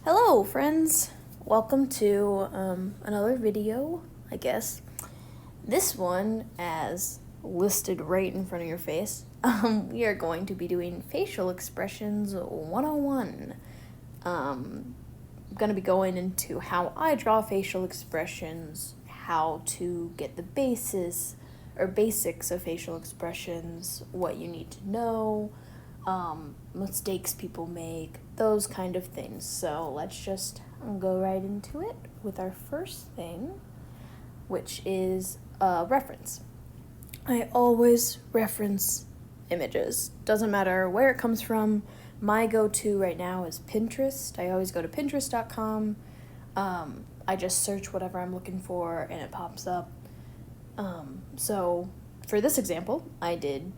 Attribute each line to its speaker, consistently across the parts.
Speaker 1: Hello, friends. Welcome to another video, I guess. This one, as listed right in front of your face, we are going to be doing facial expressions 101. I'm going to be going into how I draw facial expressions, how to get the basics of facial expressions, what you need to know, mistakes people make, those kind of things. So let's just go right into it with our first thing, which is reference. I always reference images. Doesn't matter where it comes from. My go-to right now is Pinterest. I always go to Pinterest.com. I just search whatever I'm looking for and it pops up. So for this example, I did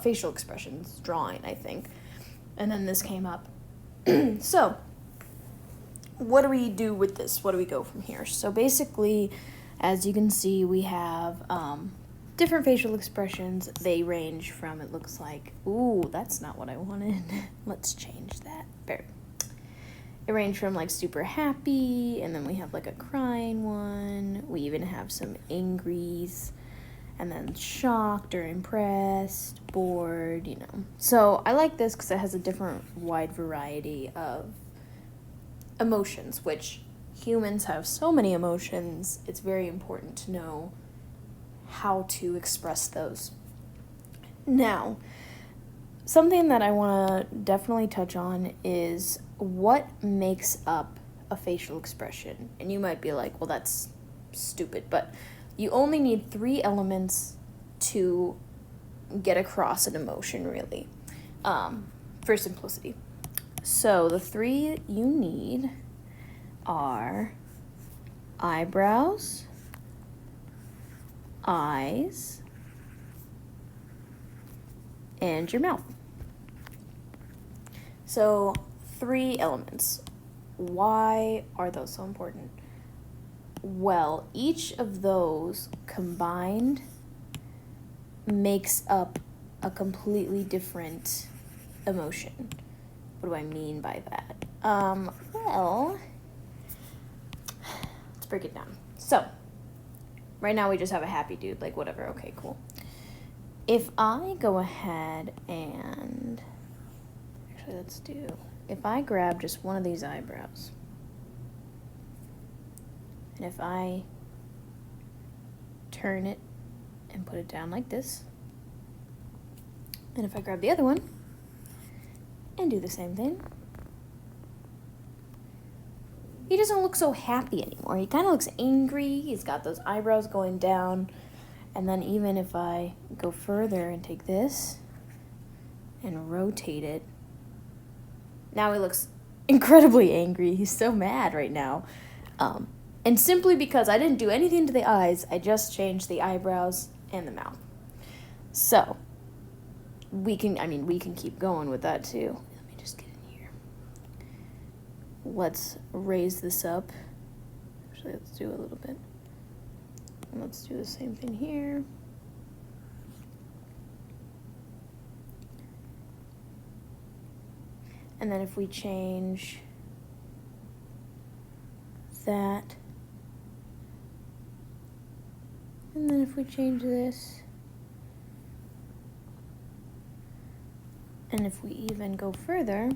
Speaker 1: facial expressions drawing, I think. And then this came up. So, what do we do with this? What do we go from here? So basically, as you can see, we have different facial expressions. They range from, it looks like, ooh, that's not what I wanted. Let's change that. There. It ranged from like super happy, and then we have like a crying one. We even have some angries, and then shocked or impressed, bored, So I like this because it has a different wide variety of emotions, which humans have so many emotions. It's very important to know how to express those. Now, something that I want to definitely touch on is what makes up a facial expression. And you might be like, well, that's stupid, but you only need 3 elements to get across an emotion, really, for simplicity. So the 3 you need are eyebrows, eyes, and your mouth. So 3 elements. Why are those so important? Well, each of those combined makes up a completely different emotion. What do I mean by that? Well, let's break it down. So, right now we just have a happy dude, like whatever, okay, cool. If I go ahead and, if I grab just one of these eyebrows, and if I turn it and put it down like this, and if I grab the other one and do the same thing, he doesn't look so happy anymore. He kind of looks angry. He's got those eyebrows going down. And then even if I go further and take this and rotate it, now he looks incredibly angry. He's so mad right now. And simply because I didn't do anything to the eyes, I just changed the eyebrows and the mouth. So, we can keep going with that too. Let me just get in here. Let's raise this up. Actually, let's do a little bit. And let's do the same thing here. And then if we change that, and then if we change this, and if we even go further,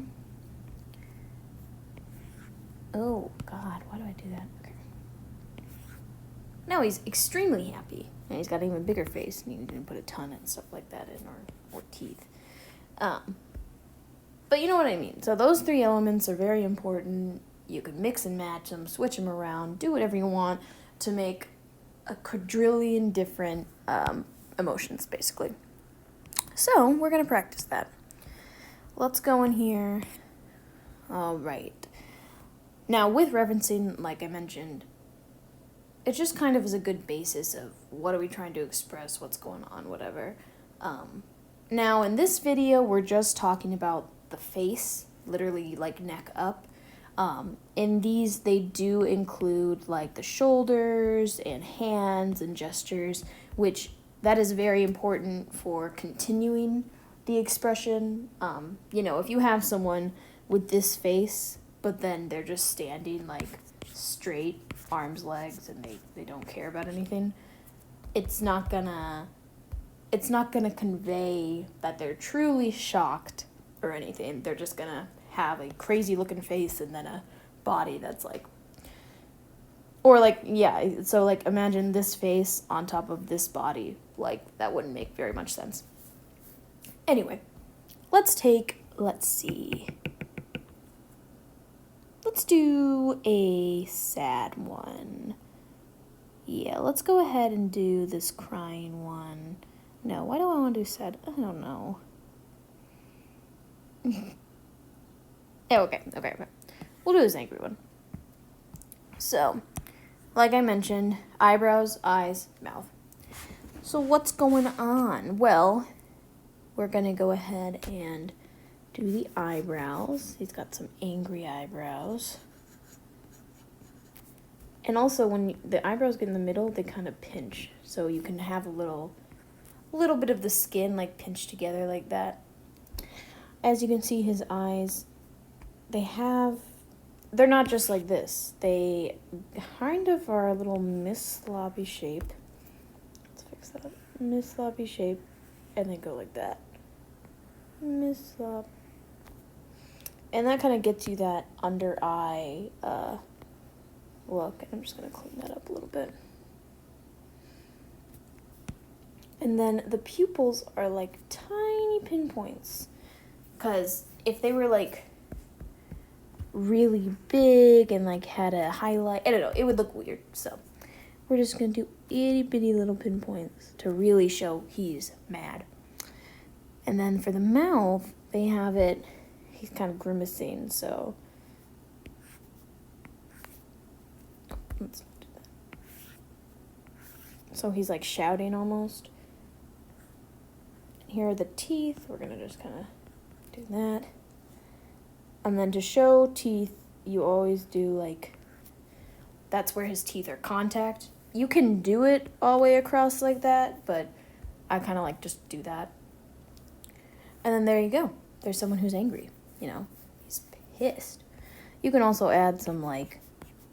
Speaker 1: oh God, why do I do that? Okay. Now he's extremely happy, and he's got an even bigger face, and you can put a ton and stuff like that in, or teeth. But you know what I mean. So those 3 elements are very important. You can mix and match them, switch them around, do whatever you want to make a quadrillion different emotions, basically. So we're going to practice that. Let's go in here. All right. Now, with referencing, like I mentioned, it just kind of is a good basis of what are we trying to express, what's going on, whatever. Now, in this video, we're just talking about the face, literally like neck up. In these, they do include like the shoulders and hands and gestures, which that is very important for continuing the expression. If you have someone with this face, but then they're just standing like straight, arms, legs, and they don't care about anything, it's not gonna convey that they're truly shocked or anything. They're just gonna have a crazy looking face and then a body that's like, or like, yeah, so like imagine this face on top of this body. Like, that wouldn't make very much sense. Anyway, let's see. Let's do a sad one. Yeah, let's go ahead and do this crying one. No, why do I want to do sad? I don't know. Okay. We'll do this angry one. So, like I mentioned, eyebrows, eyes, mouth. So what's going on? Well, we're going to go ahead and do the eyebrows. He's got some angry eyebrows. And also, when the eyebrows get in the middle, they kind of pinch. So you can have a little bit of the skin like pinched together like that. As you can see, his eyes, they're not just like this. They kind of are a little Miss-Sloppy shape. Let's fix that. Miss-Sloppy shape. And they go like that. Miss-Slop. And that kind of gets you that under eye look. I'm just going to clean that up a little bit. And then the pupils are like tiny pinpoints. Because if they were like really big and like had a highlight, I don't know, it would look weird. So we're just going to do itty bitty little pinpoints to really show he's mad. And then for the mouth, they have it, he's kind of grimacing, so let's do that. So he's like shouting almost. Here are the teeth. We're going to just kind of do that. And then to show teeth, you always do like, that's where his teeth are contact. You can do it all the way across like that, but I kind of like just do that. And then there you go. There's someone who's angry, you know, he's pissed. You can also add some like,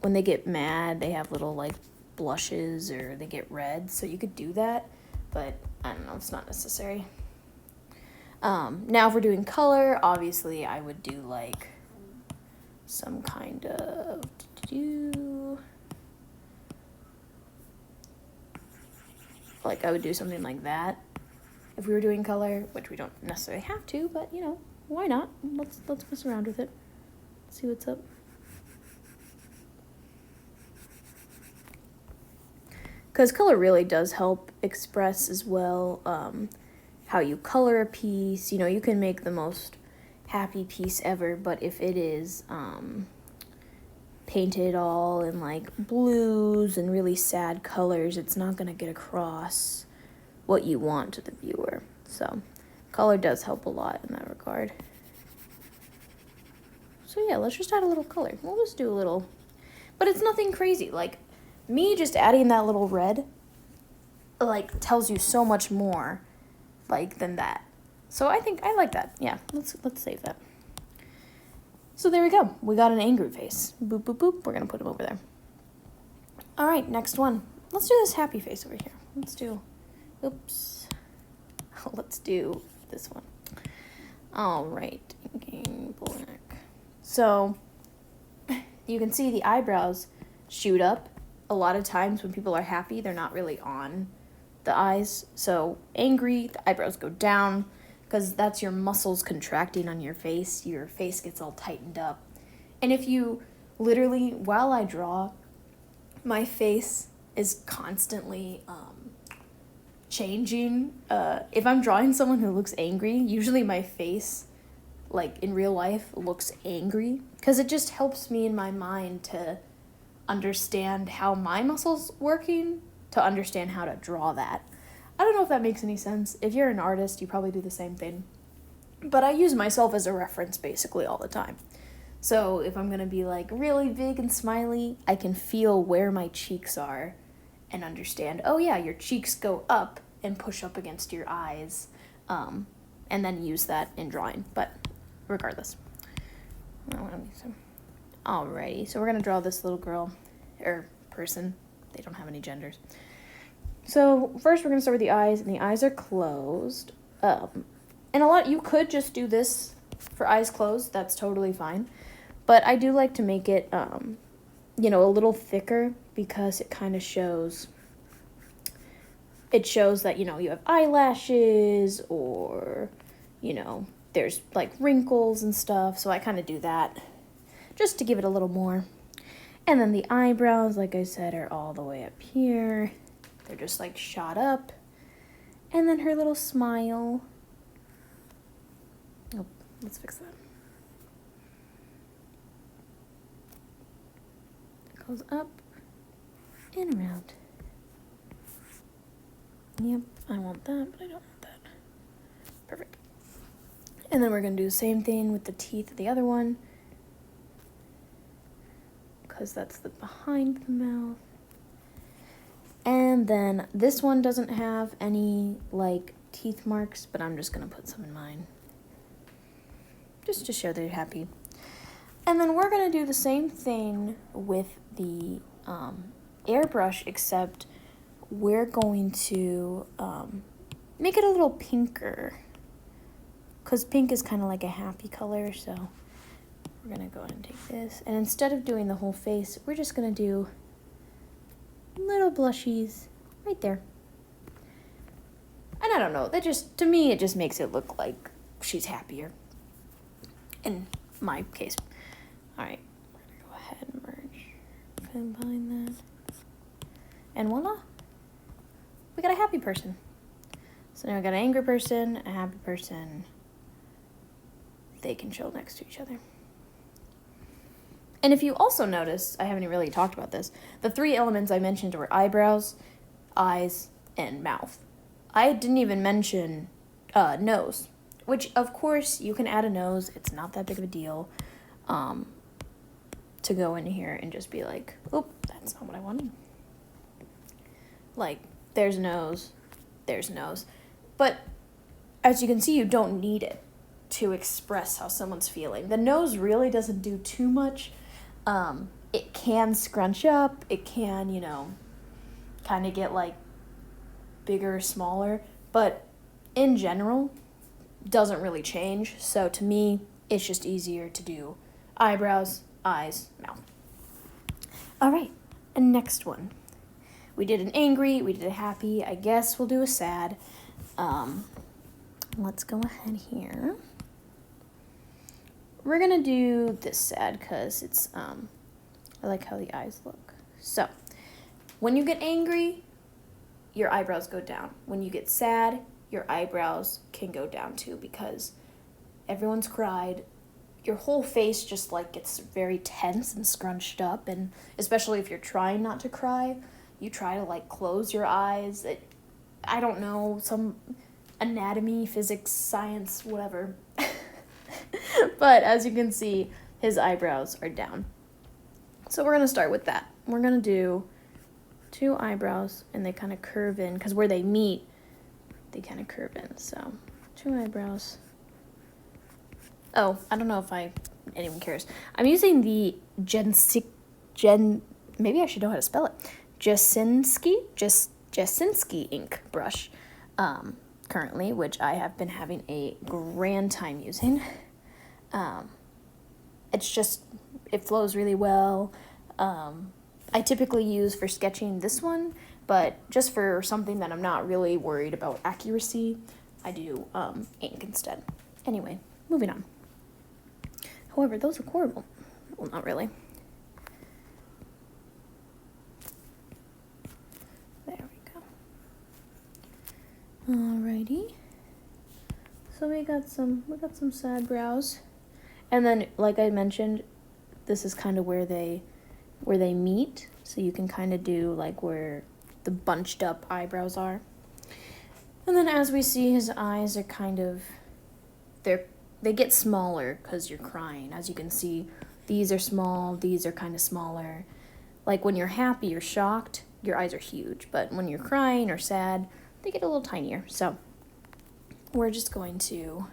Speaker 1: when they get mad, they have little like blushes or they get red. So you could do that, but I don't know, it's not necessary. Now if we're doing color, obviously I would do like some kind of, like I would do something like that if we were doing color, which we don't necessarily have to, but you know, why not? Let's mess around with it. See what's up. Because color really does help express as well how you color a piece. You know, you can make the most happy piece ever, but if it is painted all in like blues and really sad colors, it's not going to get across what you want to the viewer. So color does help a lot in that regard. So yeah, let's just add a little color. We'll just do a little, but it's nothing crazy. Like me just adding that little red like tells you so much more like than that. So I think I like that. Yeah, let's save that. So there we go. We got an angry face. Boop, boop, boop. We're going to put him over there. All right, next one. Let's do this happy face over here. Let's do this one. All right. Black. So you can see the eyebrows shoot up. A lot of times when people are happy, they're not really on the eyes. So angry, the eyebrows go down, because that's your muscles contracting on your face. Your face gets all tightened up. And if you literally, while I draw, my face is constantly changing. If I'm drawing someone who looks angry, usually my face, like in real life, looks angry, because it just helps me in my mind to understand how my muscles working, to understand how to draw that. I don't know if that makes any sense. If you're an artist, you probably do the same thing. But I use myself as a reference basically all the time. So if I'm going to be like really big and smiley, I can feel where my cheeks are and understand, oh yeah, your cheeks go up and push up against your eyes, and then use that in drawing. But regardless, I want to use them. Alrighty, so we're gonna draw this little girl, or person. They don't have any genders. So first we're gonna start with the eyes, and the eyes are closed. And you could just do this for eyes closed. That's totally fine. But I do like to make it, a little thicker because it kind of shows. It shows that, you have eyelashes or, there's like wrinkles and stuff. So I kind of do that just to give it a little more. And then the eyebrows, like I said, are all the way up here. They're just like shot up. And then her little smile. Oh, let's fix that. It goes up and around. Yep, I want that, but I don't want that. Perfect. And then we're going to do the same thing with the teeth of the other one, because that's the behind the mouth. And then this one doesn't have any, teeth marks, but I'm just going to put some in mine, just to show they're happy. And then we're going to do the same thing with the airbrush, except we're going to make it a little pinker, because pink is kind of like a happy color. So we're going to go ahead and take this, and instead of doing the whole face, we're just going to do little blushies right there. And I don't know, to me, it just makes it look like she's happier, in my case. All right, we're going to go ahead and merge, combine that, and voila. We got a happy person. So now we got an angry person, a happy person. They can chill next to each other. And if you also notice, I haven't really talked about this, the 3 elements I mentioned were eyebrows, eyes, and mouth. I didn't even mention nose, which of course you can add a nose. It's not that big of a deal to go in here and just be like, oop, that's not what I wanted. There's nose, there's nose. But as you can see, you don't need it to express how someone's feeling. The nose really doesn't do too much. It can scrunch up, it can, kind of get bigger or smaller, but in general, doesn't really change. So to me, it's just easier to do eyebrows, eyes, mouth. All right, and next one. We did an angry, we did a happy. I guess we'll do a sad. Let's go ahead here. We're gonna do this sad because it's, I like how the eyes look. So, when you get angry, your eyebrows go down. When you get sad, your eyebrows can go down too, because everyone's cried. Your whole face just gets very tense and scrunched up, and especially if you're trying not to cry, you try to close your eyes. I don't know, some anatomy, physics, science, whatever. But as you can see, his eyebrows are down. So we're going to start with that. We're going to do 2 eyebrows, and they kind of curve in, because where they meet, they kind of curve in. So 2 eyebrows. Oh, I don't know if anyone cares. I'm using the maybe I should know how to spell it. Jasinski ink brush currently, which I have been having a grand time using. It flows really well. I typically use for sketching this one, but just for something that I'm not really worried about accuracy, I do ink instead. Anyway, moving on. However, those look horrible. Well, not really. There we go. Alrighty. So we got some sad brows. And then, like I mentioned, this is kind of where they meet. So you can kind of do where the bunched up eyebrows are. And then as we see, his eyes are kind of, they get smaller because you're crying. As you can see, these are small, these are kind of smaller. When you're happy or shocked, your eyes are huge. But when you're crying or sad, they get a little tinier. So we're just going to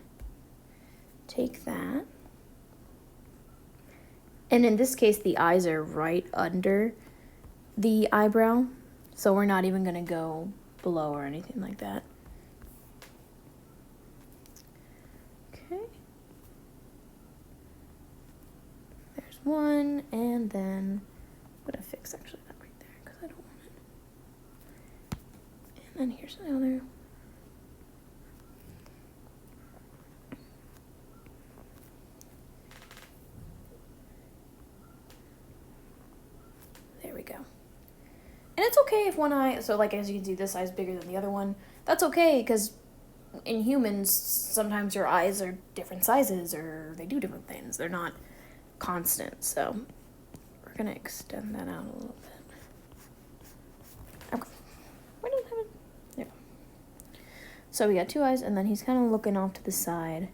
Speaker 1: take that And in this case, the eyes are right under the eyebrow, so we're not even going to go below or anything like that. Okay. There's one, and then I'm going to fix actually that right there because I don't want it. And then here's another. There we go. And it's okay if one eye, so like as you can see, this eye is bigger than the other one. That's okay because in humans, sometimes your eyes are different sizes or they do different things. They're not constant. So we're going to extend that out a little bit. Okay. Where does it have it? There. So we got two eyes, and then he's kind of looking off to the side.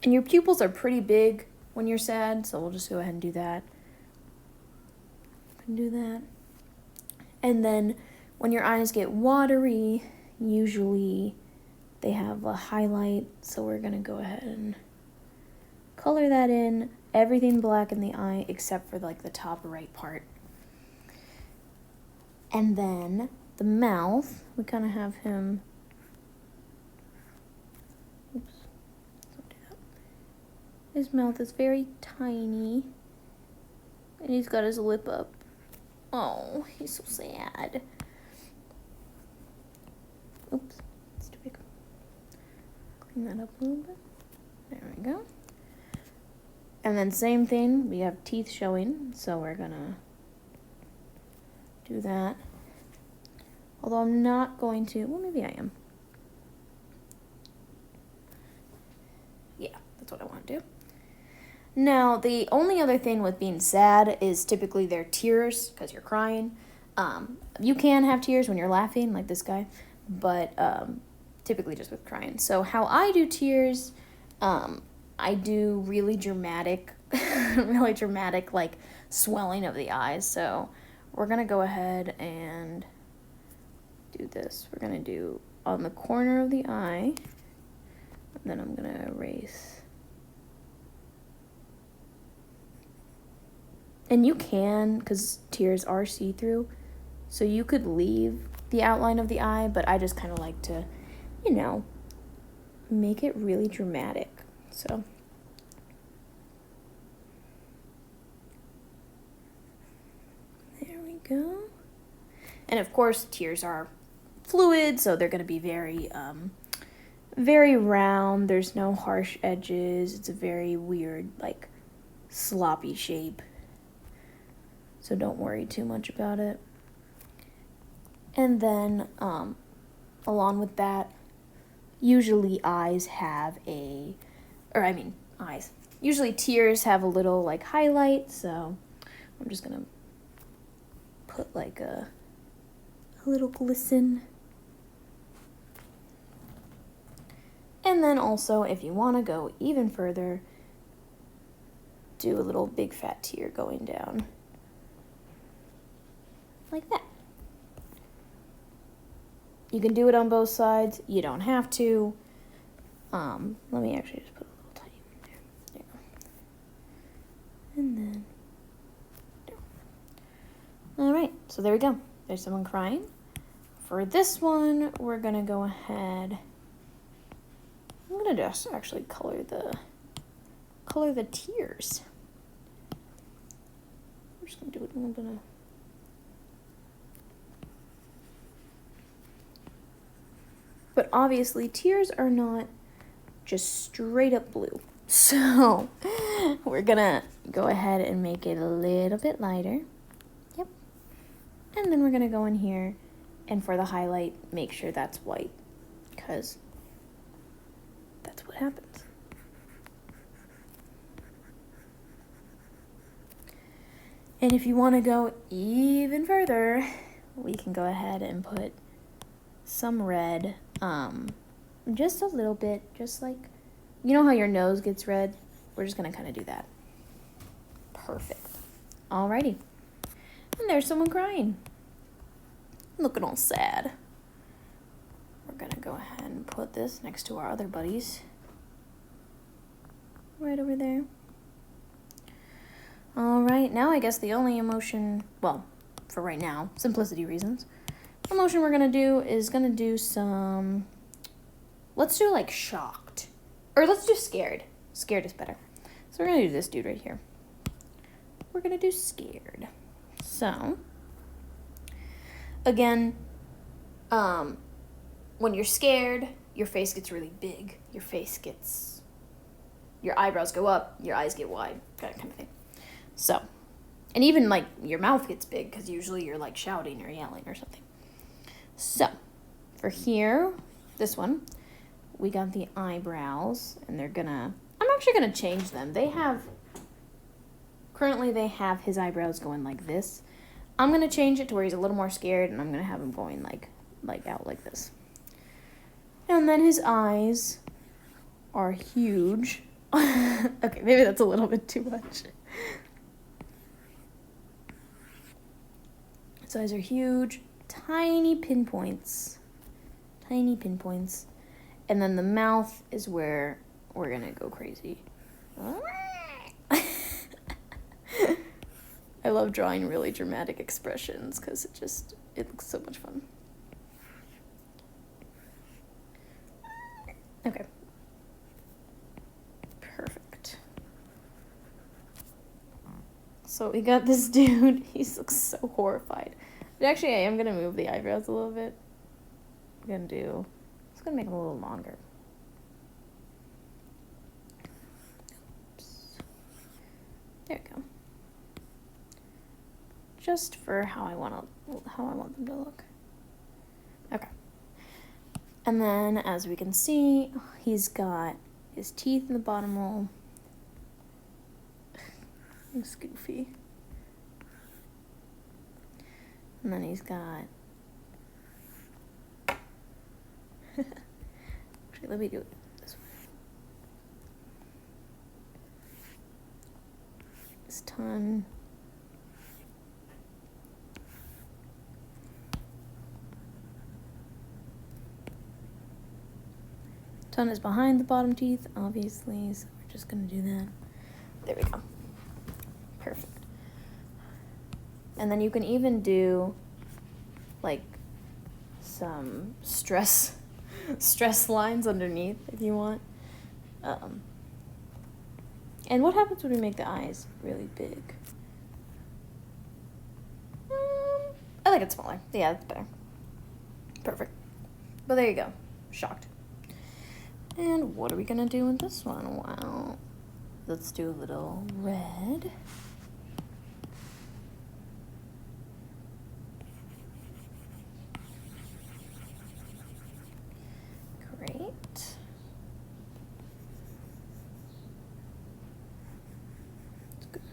Speaker 1: And your pupils are pretty big when you're sad, so we'll just go ahead and do that. Do that. And then when your eyes get watery, usually they have a highlight, so we're going to go ahead and color that in. Everything black in the eye except for like the top right part. And then the mouth, we kind of have him, oops, don't do that. His mouth is very tiny, and he's got his lip up. Oh, he's so sad. Oops, it's too big. Clean that up a little bit. There we go. And then same thing, we have teeth showing, so we're gonna do that. Although I'm not going to, well, maybe I am. Yeah, that's what I want to do. Now, the only other thing with being sad is typically their tears, because you're crying. You can have tears when you're laughing, like this guy, but typically just with crying. So how I do tears, I do really dramatic, like swelling of the eyes. So we're going to go ahead and do this. We're going to do on the corner of the eye, and then I'm going to erase. And you can, because tears are see-through, so you could leave the outline of the eye, but I just kind of like to, you know, make it really dramatic. So there we go. And of course, tears are fluid, so they're going to be very, very round. There's no harsh edges. It's a very weird, like, sloppy shape. So don't worry too much about it. And then, along with that, usually eyes have usually tears have a little, like, highlight, so I'm just gonna put, like, a little glisten. And then also, if you want to go even further, do a little big fat tear going down. Like that. You can do it on both sides. You don't have to. Let me actually just put a little tiny one there. There you go. And then there. Alright, so there we go. There's someone crying. For this one, we're gonna go ahead. I'm gonna just actually color the tears. I'm just gonna do it a little bit of. But obviously, tears are not just straight up blue. So we're gonna go ahead and make it a little bit lighter. Yep. And then we're gonna go in here, and for the highlight, make sure that's white, because that's what happens. And if you want to go even further, we can go ahead and put some red, just a little bit, just like, you know how your nose gets red? We're just gonna kind of do that. Perfect. Alrighty. And there's someone crying. Looking all sad. We're gonna go ahead and put this next to our other buddies. right over there. All right, now I guess the only emotion, well, for right now, simplicity reasons, emotion we're gonna do is gonna do some, let's do like shocked, or let's do scared. Scared is better. So we're gonna do this dude right here. We're gonna do scared. So, again, when you're scared, your face gets really big. Your eyebrows go up, your eyes get wide, that kind of thing. So, and even like your mouth gets big because usually you're like shouting or yelling or something. So, for here, this one, we got the eyebrows, and I'm actually gonna change them. Currently they have his eyebrows going like this. I'm gonna change it to where he's a little more scared, and I'm gonna have him going like out like this. And then his eyes are huge. Okay, maybe that's a little bit too much. His eyes are huge, tiny pinpoints. And then the mouth is where we're gonna go crazy. I love drawing really dramatic expressions because it looks so much fun. Okay. Perfect. So we got this dude. He looks so horrified. But actually, I am going to move the eyebrows a little bit. It's going to make them a little longer. Oops. There we go. Just for how I want them to look. Okay. And then, as we can see, he's got his teeth in the bottom roll. It's goofy. And then he's got... Actually, let me do it this way. His tongue. Tongue is behind the bottom teeth, obviously, so we're just gonna do that. There we go. Perfect. And then you can even do like some stress lines underneath if you want. And what happens when we make the eyes really big? I think it's smaller. Yeah, that's better. Perfect. But there you go. Shocked. And what are we gonna do with this one? Well, let's do a little red. Great.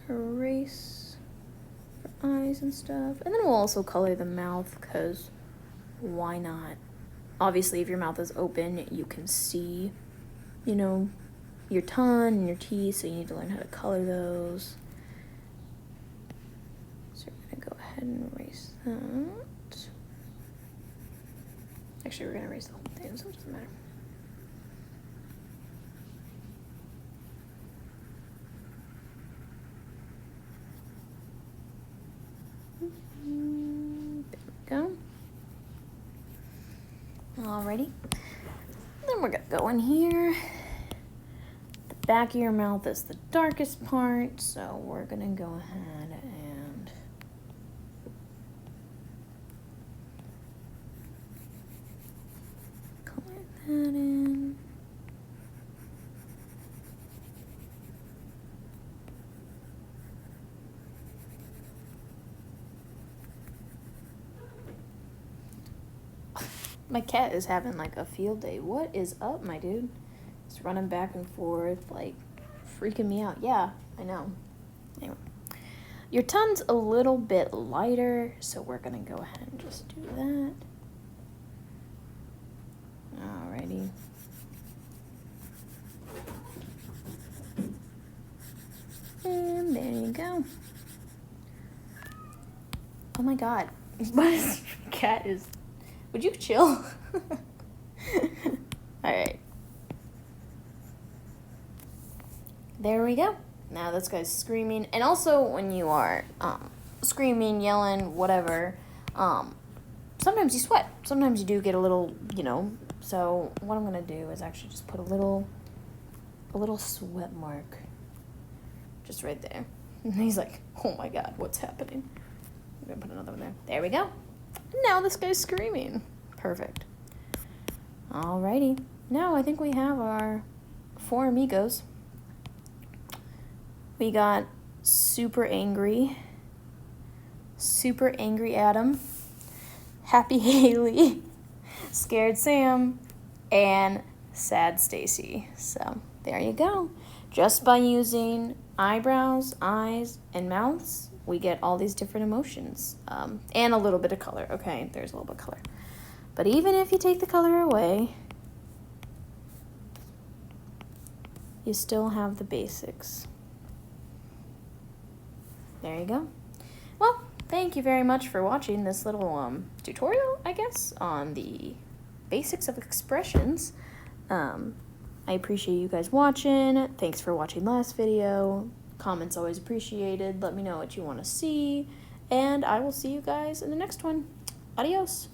Speaker 1: Erase for eyes and stuff. And then we'll also color the mouth, because why not? Obviously, if your mouth is open, you can see, you know, your tongue and your teeth, so you need to learn how to color those. So we're going to go ahead and erase that. Actually, we're going to erase the whole thing, so it doesn't matter. There we go. Alrighty. Then we're gonna go in here. The back of your mouth is the darkest part, so we're gonna go ahead and color that in. My cat is having like a field day. What is up, my dude? It's running back and forth, like freaking me out. Yeah, I know. Anyway, your tongue's a little bit lighter, so we're gonna go ahead and just do that. Alrighty. And there you go. Oh my god. My cat is... Would you chill? Alright. There we go. Now this guy's screaming. And also when you are screaming, yelling, whatever, sometimes you sweat. Sometimes you do get a little, so what I'm going to do is actually just put a little sweat mark just right there. And he's like, oh my God, what's happening? I'm going to put another one there. There we go. Now this guy's screaming. Perfect. Alrighty. Now I think we have our 4 amigos. We got super angry Adam, happy Haley, scared Sam, and sad Stacy. So there you go. Just by using eyebrows, eyes, and mouths, we get all these different emotions, and a little bit of color. Okay, there's a little bit of color. But even if you take the color away, you still have the basics. There you go. Well, thank you very much for watching this little tutorial, I guess, on the basics of expressions. I appreciate you guys watching. Thanks for watching last video. Comments always appreciated. Let me know what you want to see. And I will see you guys in the next one. Adios.